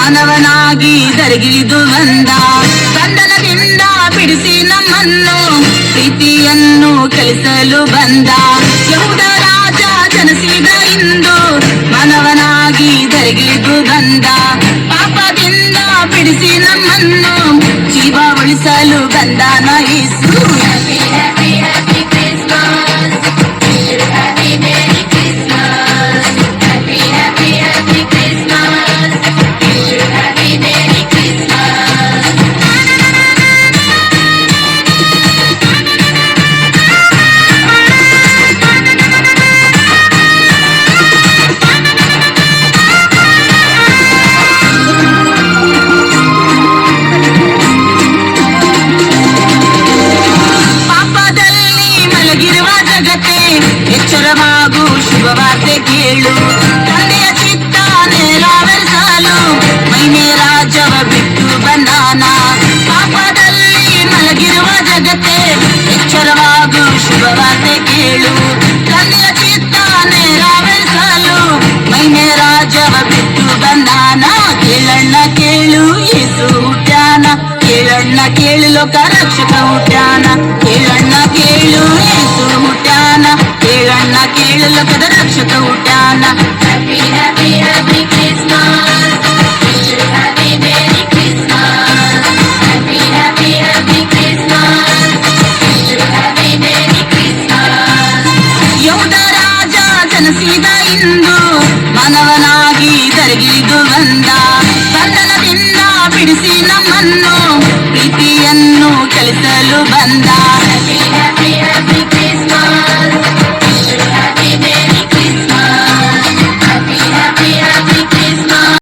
ಮಾನವನಾಗಿ ಧರೆಗಿಳಿದು ಬಂದ. ಬಂಧನದಿಂದ ಬಿಡಿಸಿ ನಮ್ಮನ್ನು ಪ್ರೀತಿಯನ್ನು ಕಲಿಸಲು ಬಂದ. ಯಹೂದ ರಾಜ ಜನಿಸಿದ ಇಂದು ಮಾನವನಾಗಿ ಧರೆಗಿಳಿದು ಬಂದ. ಪಾಪದಿಂದ ಬಿಡಿಸಿ ನಮ್ಮನ್ನು ಜೀವ ಉಳಿಸಲು ಬಂದಾನ ಯೇಸು. ಎಚ್ಚರವಾಗು, ಶುಭವಾರ್ತೆ ಕೇಳು. ತಂದೆಯ ಚಿತ್ತ ನೆರವೇರಿಸಲು ಮಹಿಮೆ ರಾಜ್ಯವ ಬಿಟ್ಟು ಬಂದಾನ. ಪಾಪದಲ್ಲಿ ಮಲಗಿರುವ ಜಗತ್ತೇ ಎಚ್ಚರವಾಗು, ಶುಭವಾರ್ತೆ ಕೇಳು. ತಂದೆಯ ಚಿತ್ತ ನೆರವೇರಿಸಲು ಮಹಿಮೆ ರಾಜ್ಯವ ಬಿಟ್ಟು ಬಂದಾನ. ಕೇಳಣ್ಣ ಕೇಳು, ಯೇಸು ಹುಟ್ಟ್ಯಾನ. ಕೇಳಣ್ಣ ಕೇಳು, ಲೋಕ ರಕ್ಷಕ ಹುಟ್ಟ್ಯಾನ. ಕೇಳಣ್ಣ ಕೇಳು, ಯೇಸು ಹುಟ್ಟ್ಯಾನ. ಕೇಳಣ್ಣ ಕೇಳು, ಲೋಕದ ರಕ್ಷಕ ಹುಟ್ಟ್ಯಾನ. ಯಹೂದ ರಾಜ ಜನಿಸಿದ ಇಂದು ಮಾನವನಾಗಿ ಧರೆಗಿಳಿದು ಬಂದ. ಬಂಧನದಿಂದ ಬಿಡಿಸಿ ನಮ್ಮನ್ನು